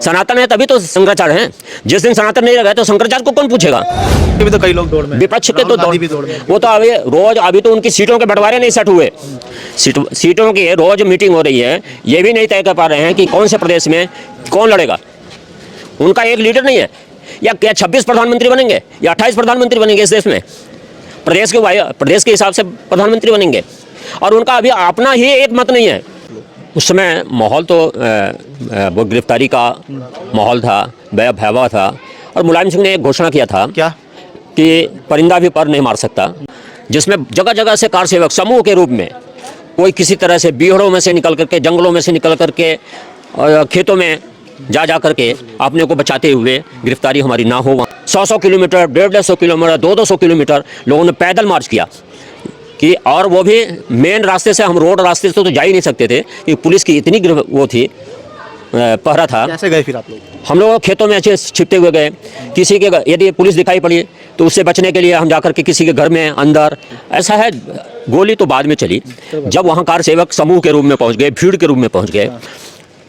सनातन है तभी तो शंकराचार्य हैं। जिस दिन सनातन नहीं रहेगा तो शंकराचार्य को कौन पूछेगा। अभी तो कई लोग दौड़ में, विपक्ष के तो राहुल गांधी भी दौड़ में। वो तो अभी तो उनकी सीटों के बंटवारे नहीं सेट हुए। सीटों की रोज मीटिंग हो रही है, ये भी नहीं तय कर पा रहे हैं कि कौन से प्रदेश में कौन लड़ेगा। उनका एक लीडर नहीं है। या क्या 26 प्रधानमंत्री बनेंगे या 28 प्रधानमंत्री बनेंगे इस देश में? प्रदेश के हिसाब से प्रधानमंत्री बनेंगे और उनका अभी अपना ही एक मत नहीं है। उस समय माहौल तो वो गिरफ्तारी का माहौल था, भयावह था। और मुलायम सिंह ने एक घोषणा किया था क्या कि परिंदा भी पर नहीं मार सकता, जिसमें जगह जगह से कार सेवक समूह के रूप में कोई किसी तरह से बीहड़ों में से निकल करके, जंगलों में से निकल करके, खेतों में जा करके अपने को बचाते हुए गिरफ्तारी हमारी ना हो। 100 किलोमीटर, 150 किलोमीटर, 200 किलोमीटर लोगों ने पैदल मार्च किया कि, और वो भी मेन रास्ते से, हम रोड रास्ते से तो जा ही नहीं सकते थे कि पुलिस की इतनी वो थी, पहरा था। कैसे गए फिर आप लोग? हम लोग खेतों में अच्छे छिपते हुए गए। किसी के यदि पुलिस दिखाई पड़ी तो उससे बचने के लिए हम जाकर के किसी के घर में अंदर, ऐसा है। गोली तो बाद में चली जब वहाँ कार सेवक समूह के रूप में पहुँच गए, भीड़ के रूप में पहुँच गए,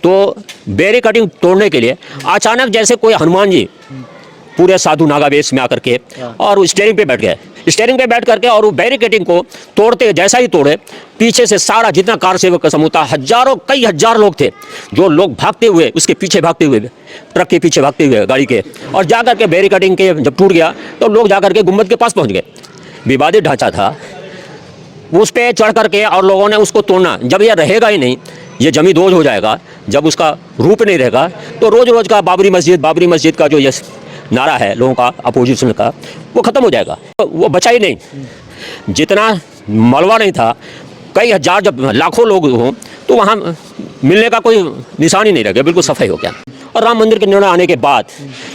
तो बैरिकेडिंग तोड़ने के लिए अचानक जैसे कोई हनुमान जी पूरे साधु नागा वेश में आकर के और स्टीयरिंग पे बैठ गए। स्टीयरिंग पे बैठ करके और वो बैरिकेडिंग को तोड़ते, जैसा ही तोड़े, पीछे से सारा जितना कार सेवक का समूह था, हजारों, कई हजार लोग थे, जो लोग भागते हुए, उसके पीछे भागते हुए, ट्रक के पीछे भागते हुए गाड़ी के, और जाकर के बैरिकेडिंग के जब टूट गया तो लोग जाकर के गुम्बद के पास पहुँच गए। विवादित ढांचा था, उस पर चढ़ करके और लोगों ने उसको तोड़ना। जब यह रहेगा ही नहीं, ये जमी दोज हो जाएगा, जब उसका रूप नहीं रहेगा, तो रोज रोज का बाबरी मस्जिद का जो ये नारा है लोगों का, अपोजिशन का, वो ख़त्म हो जाएगा। वो बचा ही नहीं। जितना मलबा नहीं था, कई हजार, जब लाखों लोग हों तो वहाँ मिलने का कोई निशान ही नहीं रह गया, बिल्कुल सफाई हो गया। और राम मंदिर के निर्णय आने के बाद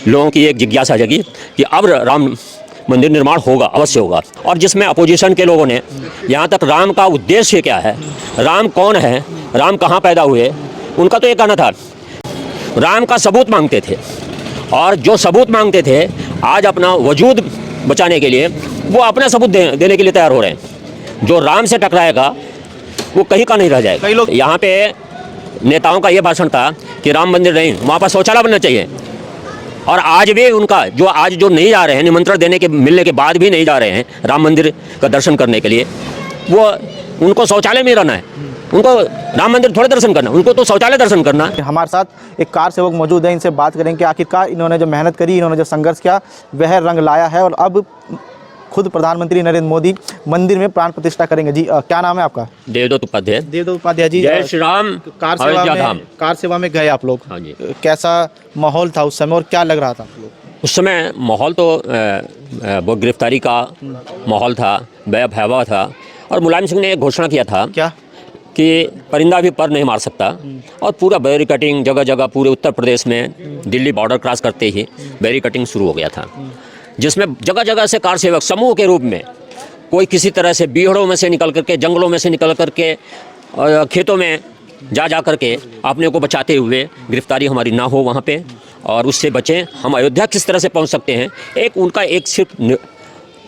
लोगों की एक जिज्ञासा जगी कि अब राम मंदिर निर्माण होगा, अवश्य होगा। और जिसमें अपोजिशन के लोगों ने यहाँ तक राम का उद्देश्य क्या है, राम कौन है, राम कहाँ पैदा हुए, उनका तो ये कहना था, राम का सबूत मांगते थे। और जो सबूत मांगते थे, आज अपना वजूद बचाने के लिए वो अपना सबूत देने के लिए तैयार हो रहे हैं। जो राम से टकराएगा वो कहीं का नहीं रह जाएगा। कई लोग यहाँ पे नेताओं का ये भाषण था कि राम मंदिर नहीं, वहाँ पर शौचालय बनना चाहिए। और आज भी उनका जो नहीं जा रहे हैं, निमंत्रण देने के मिलने के बाद भी नहीं जा रहे हैं राम मंदिर का दर्शन करने के लिए, वो उनको शौचालय में रहना है। उनको राम मंदिर थोड़े दर्शन करना, उनको तो शौचालय दर्शन करना। हमारे साथ एक कार सेवक मौजूद है, इनसे बात करेंगे कि आखिरकार इन्होंने जो मेहनत करी, इन्होंने जो संघर्ष किया, वह रंग लाया है और अब खुद प्रधानमंत्री नरेंद्र मोदी मंदिर में प्राण प्रतिष्ठा करेंगे। जी क्या नाम है आपका? देवदत्त उपाध्याय। देवदत्त उपाध्याय जी, जय श्री राम। कार सेवा में गए आप लोग। हाँ जी। कैसा माहौल था उस समय और क्या लग रहा था आप लोग? उस समय माहौल तो वो गिरफ्तारी का माहौल था, भयावह था। और मुलायम सिंह ने एक घोषणा किया था क्या कि परिंदा भी पर नहीं मार सकता। और पूरा बैरिकेडिंग जगह जगह पूरे उत्तर प्रदेश में, दिल्ली बॉर्डर क्रॉस करते ही बैरिकेडिंग शुरू हो गया था, जिसमें जगह जगह से कार सेवक समूह के रूप में कोई किसी तरह से बीहड़ों में से निकल करके, जंगलों में से निकल करके, खेतों में जा करके अपने को बचाते हुए गिरफ्तारी हमारी ना हो वहाँ पे, और उससे बचें। हम अयोध्या किस तरह से पहुँच सकते हैं, उनका एक सिर्फ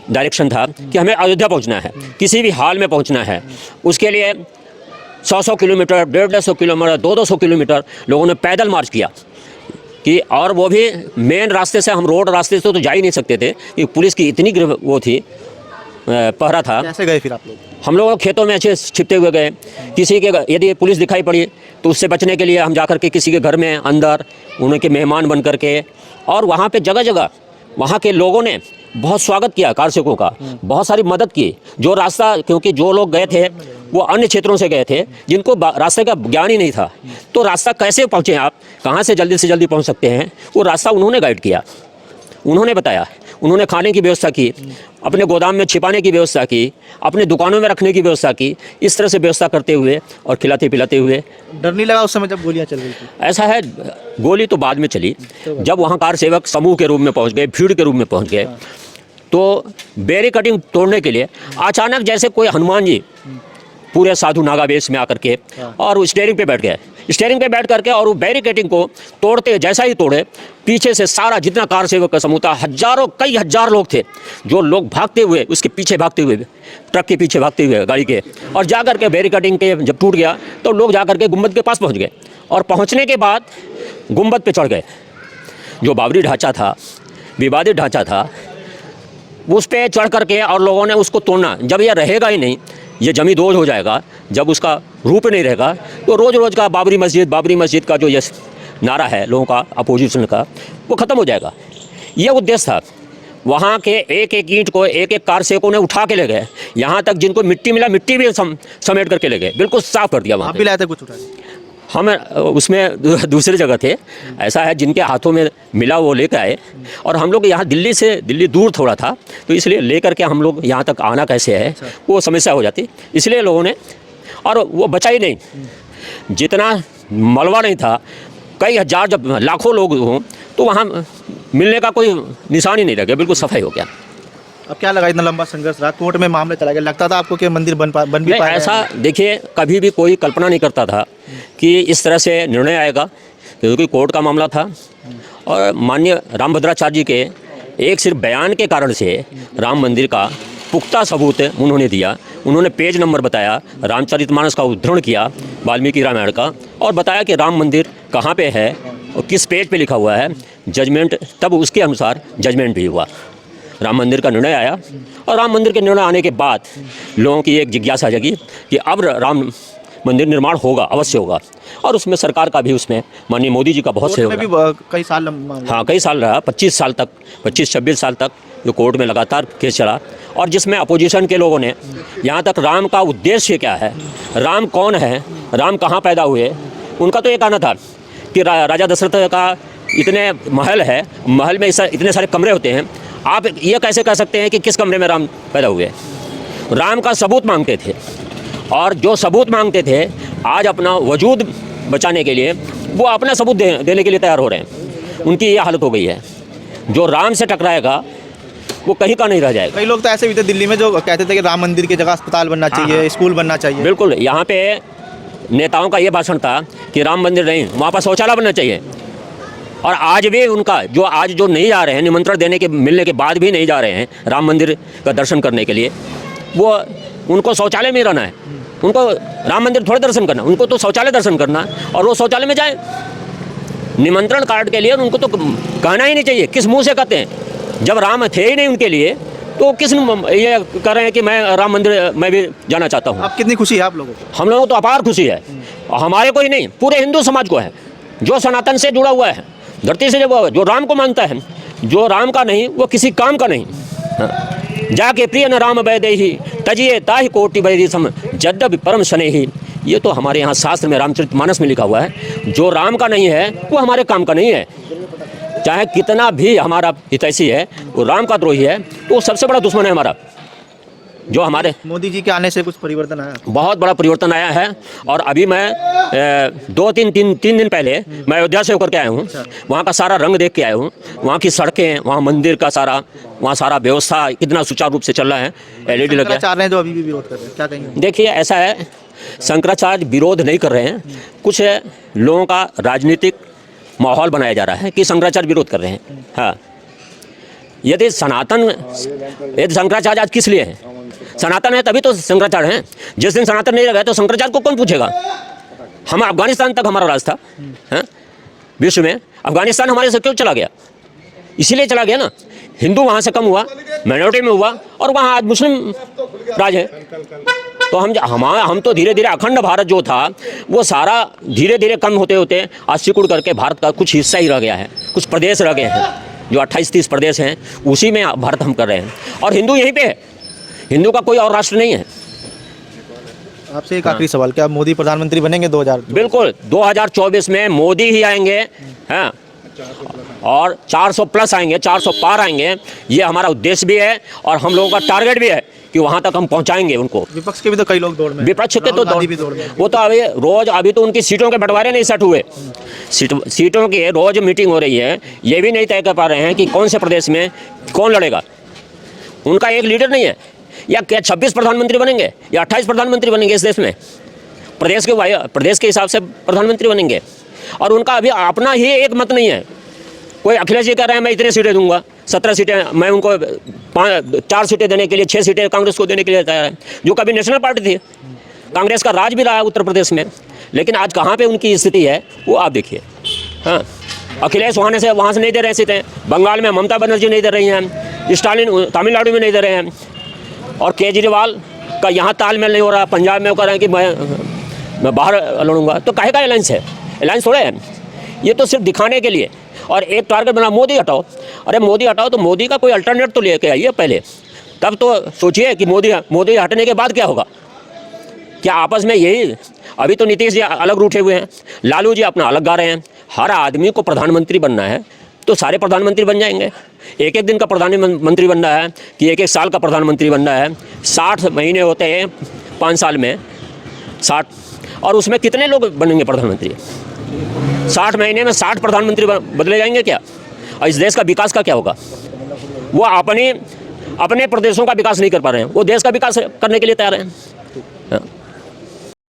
डायरेक्शन था कि हमें अयोध्या पहुँचना है, किसी भी हाल में पहुँचना है। उसके लिए 100 किलोमीटर, 150 किलोमीटर, 200 किलोमीटर लोगों ने पैदल मार्च किया कि, और वो भी मेन रास्ते से, हम रोड रास्ते से तो जा ही नहीं सकते थे कि पुलिस की इतनी वो थी, पहरा था। कैसे गए फिर आप लोग? हम लोग खेतों में अच्छे छिपते हुए गए। किसी के यदि पुलिस दिखाई पड़ी तो उससे बचने के लिए हम जाकर के किसी के घर में अंदर, उनके मेहमान बन करके, और वहाँ पे जगह जगह वहाँ के लोगों ने बहुत स्वागत किया कार सेवकों का, बहुत सारी मदद की। जो रास्ता, क्योंकि जो लोग गए थे वो अन्य क्षेत्रों से गए थे, जिनको रास्ते का ज्ञान ही नहीं था, तो रास्ता कैसे पहुँचे, आप कहाँ से जल्दी पहुँच सकते हैं, वो रास्ता उन्होंने गाइड किया, उन्होंने बताया। उन्होंने खाने की व्यवस्था की, अपने गोदाम में छिपाने की व्यवस्था की, अपने दुकानों में रखने की व्यवस्था की। इस तरह से व्यवस्था करते हुए और खिलाते पिलाते हुए। डर नहीं लगा उस समय जब गोलियां चल रही थी? ऐसा है, गोली तो बाद में चली जब वहाँ कार सेवक समूह के रूप में पहुँच गए, भीड़ के रूप में पहुँच गए, तो बैरिकेडिंग तोड़ने के लिए अचानक जैसे कोई हनुमान जी पूरे साधु नागा वेश में आकर के और स्टीयरिंग पे बैठ गए। स्टीयरिंग पे बैठ करके और वो बैरिकेडिंग को तोड़ते, जैसा ही तोड़े, पीछे से सारा जितना कार सेवक का समूह था, हजारों, कई हजार लोग थे, जो लोग भागते हुए, उसके पीछे भागते हुए, ट्रक के पीछे भागते हुए गाड़ी के, और जा करके बैरिकेडिंग के जब टूट गया तो लोग जा करके गुम्बद के पास पहुंच गए, और पहुंचने के बाद गुंबद पे चढ़ गए। जो बाबरी ढांचा था, विवादित ढांचा था, उस पे चढ़ करके और लोगों ने उसको तोड़ना। जब यह रहेगा ही नहीं, ये जमी दोज हो जाएगा, जब उसका रूप नहीं रहेगा, तो रोज़ रोज़ का बाबरी मस्जिद का जो ये नारा है लोगों का, अपोजिशन का, वो ख़त्म हो जाएगा। ये उद्देश्य था। वहाँ के एक एक ईंट को एक एक कार सेवकों ने उठा के ले गए। यहाँ तक जिनको मिट्टी मिला, मिट्टी भी समेट करके ले गए, बिल्कुल साफ कर दिया वहाँ आप पे। भी लाए थे कुछ उठा के? हम उसमें दूसरी जगह थे। ऐसा है, जिनके हाथों में मिला वो लेकर आए, और हम लोग यहाँ दिल्ली दूर थोड़ा था, तो इसलिए लेकर के हम लोग यहाँ तक आना कैसे है वो समस्या हो जाती, इसलिए लोगों ने, और वो बचा ही नहीं। जितना मलबा नहीं था, कई हज़ार, जब लाखों लोग हों तो वहाँ मिलने का कोई निशान ही नहीं रह गया, बिल्कुल सफाई हो गया। अब क्या लगा, इतना लंबा संघर्ष रहा, कोर्ट में मामला चला गया, लगता था आपको कि मंदिर बन भी नहीं, पाएगा? ऐसा देखिए, कभी भी कोई कल्पना नहीं करता था कि इस तरह से निर्णय आएगा, क्योंकि कोर्ट का मामला था। और माननीय रामभद्राचार्य जी के एक सिर्फ बयान के कारण से राम मंदिर का पुख्ता सबूत उन्होंने दिया। उन्होंने पेज नंबर बताया, रामचरितमानस का उद्धरण किया, वाल्मीकि रामायण का, और बताया कि राम मंदिर कहाँ पे है और किस पेज पे लिखा हुआ है। जजमेंट, तब उसके अनुसार जजमेंट भी हुआ, राम मंदिर का निर्णय आया। और राम मंदिर के निर्णय आने के बाद लोगों की एक जिज्ञासा जगी कि अब राम मंदिर निर्माण होगा, अवश्य होगा। और उसमें सरकार का भी, उसमें माननीय मोदी जी का बहुत कोर्ट सहयोग में रहा। भी कई साल मामला। हाँ, कई साल रहा, 25-26 साल तक जो कोर्ट में लगातार केस चला, और जिसमें अपोजिशन के लोगों ने यहाँ तक राम का उद्देश्य क्या है, राम कौन है, राम कहाँ पैदा हुए, उनका तो ये कहना था कि राजा दशरथ का इतने महल है, महल में इतने सारे कमरे होते हैं, आप ये कैसे कह सकते हैं कि किस कमरे में राम पैदा हुए। राम का सबूत मांगते थे, और जो सबूत मांगते थे, आज अपना वजूद बचाने के लिए वो अपना सबूत देने के लिए तैयार हो रहे हैं। उनकी ये हालत हो गई है। जो राम से टकराएगा वो कहीं का नहीं रह जाएगा। कई लोग तो ऐसे भी थे दिल्ली में जो कहते थे कि राम मंदिर की जगह अस्पताल बनना चाहिए, स्कूल बनना चाहिए। बिल्कुल, यहाँ पे नेताओं का ये भाषण था कि राम मंदिर नहीं, वहाँ पर शौचालय बनना चाहिए। और आज भी उनका जो नहीं जा रहे हैं, निमंत्रण मिलने के बाद भी नहीं जा रहे हैं राम मंदिर का दर्शन करने के लिए, वो उनको शौचालय में रहना है। उनको राम मंदिर थोड़े दर्शन करना, उनको तो शौचालय दर्शन करना है, और वो शौचालय में जाए। निमंत्रण कार्ड के लिए उनको तो कहना ही नहीं चाहिए, किस मुंह से कहते हैं। जब राम थे ही नहीं उनके लिए, तो किस ये कह रहे हैं कि मैं राम मंदिर मैं भी जाना चाहता हूँ। अब कितनी खुशी है आप लोगों को? हम लोगों को तो अपार खुशी है, और हमारे को ही नहीं, पूरे हिंदू समाज को है, जो सनातन से जुड़ा हुआ है, धरती से जुड़ा हुआ है, जो राम को मानता है। जो राम का नहीं वो किसी काम का नहीं। हाँ। जाके प्रिय न राम वैदेही तजिए ताहि कोटि वैरी सम जद्यपि परम स्नेही। ये तो हमारे यहाँ शास्त्र में, रामचरितमानस में लिखा हुआ है। जो राम का नहीं है वो हमारे काम का नहीं है। चाहे कितना भी हमारा हितैषी है, वो राम का द्रोही है, तो वो सबसे बड़ा दुश्मन है हमारा। जो हमारे मोदी जी के आने से कुछ परिवर्तन आया? बहुत बड़ा परिवर्तन आया है। और अभी मैं 2-3 दिन पहले मैं अयोध्या से होकर के आया हूँ। वहाँ का सारा रंग देख के आया हूँ। वहाँ की सड़कें, वहाँ मंदिर का वहाँ सारा व्यवस्था कितना सुचारू रूप से चल रहा है। LED लगे हैं। चाह रहे हैं जो अभी भी विरोध कर रहे हैं, क्या कहेंगे? देखिए, ऐसा है, शंकराचार्य विरोध नहीं कर रहे हैं। कुछ लोगों का राजनीतिक माहौल बनाया जा रहा है कि शंकराचार्य विरोध कर रहे हैं। हाँ, यदि शंकराचार्य आज किस लिए है? सनातन है तभी तो शंकराचार्य हैं। जिस दिन सनातन नहीं रहा तो शंकराचार्य को कौन पूछेगा? हम अफगानिस्तान तक हमारा राज था, है? विश्व में अफगानिस्तान हमारे से क्यों चला गया? इसीलिए चला गया ना, हिंदू वहाँ से कम हुआ, माइनॉरिटी में हुआ, और वहाँ आज मुस्लिम राज है। तो हम तो धीरे धीरे अखंड भारत जो था वो सारा धीरे धीरे कम होते होते आज सिकुड़ करके भारत का कुछ हिस्सा ही रह गया है, कुछ प्रदेश रह गए हैं। जो 28-30 प्रदेश हैं उसी में भारत हम कर रहे हैं, और हिंदू यहीं पे है। हिंदू का कोई और राष्ट्र नहीं है। आपसे एक आखिरी सवाल, क्या मोदी प्रधानमंत्री बनेंगे 2000? बिल्कुल, 2024 में मोदी ही आएंगे, हैं, और 400 प्लस आएंगे, 400 पार आएंगे। ये हमारा उद्देश्य भी है, और हम लोगों का टारगेट भी है कि वहाँ तक हम पहुँचाएंगे उनको। विपक्ष के भी तो कई लोग दौड़ में, विपक्ष के तो दौड़ में, वो तो अभी तो उनकी सीटों के बंटवारे नहीं सेट हुए। सीटों की रोज मीटिंग हो रही है, ये भी नहीं तय कर पा रहे हैं कि कौन से प्रदेश में कौन लड़ेगा। उनका एक लीडर नहीं है। या क्या 26 प्रधानमंत्री बनेंगे या 28 प्रधानमंत्री बनेंगे इस देश में? प्रदेश के हिसाब से प्रधानमंत्री बनेंगे, और उनका अभी अपना ही एक मत नहीं है। कोई अखिलेश जी कह रहे हैं मैं इतने सीटें दूंगा, 17 सीटें, मैं उनको 4 सीटें देने के लिए, 6 सीटें कांग्रेस को देने के लिए तैयार है, जो कभी नेशनल पार्टी थी। कांग्रेस का राज भी रहा है उत्तर प्रदेश में, लेकिन आज कहाँ पे उनकी स्थिति है वो आप देखिए। हाँ, अखिलेश वहाँ से नहीं दे रहे सीटें, बंगाल में ममता बनर्जी नहीं दे रही हैं, स्टालिन तमिलनाडु में नहीं दे रहे हैं, और केजरीवाल का यहाँ तालमेल नहीं हो रहा, पंजाब में वो कह रहे हैं कि मैं बाहर लड़ूंगा। तो काहे का अलायंस है? अलायंस थोड़े है, ये तो सिर्फ दिखाने के लिए। और एक टारगेट बना मोदी हटाओ। अरे मोदी हटाओ तो मोदी का कोई अल्टरनेट तो लेके आइए पहले, तब तो सोचिए कि मोदी हटने के बाद क्या होगा। क्या आपस में यही, अभी तो नीतीश जी अलग रूठे हुए हैं, लालू जी अपना अलग गा रहे हैं। हर आदमी को प्रधानमंत्री बनना है तो सारे प्रधानमंत्री बन जाएंगे। एक एक दिन का प्रधानमंत्री बनना है कि एक एक साल का प्रधानमंत्री बनना है? 60 महीने होते हैं 5 साल में, 60, और उसमें कितने लोग बनेंगे प्रधानमंत्री? 60 महीने में 60 प्रधानमंत्री बदले जाएंगे क्या? और इस देश का विकास का क्या होगा? वो अपने प्रदेशों का विकास नहीं कर पा रहे हैं, वो देश का विकास करने के लिए तैयार हैं। हाँ।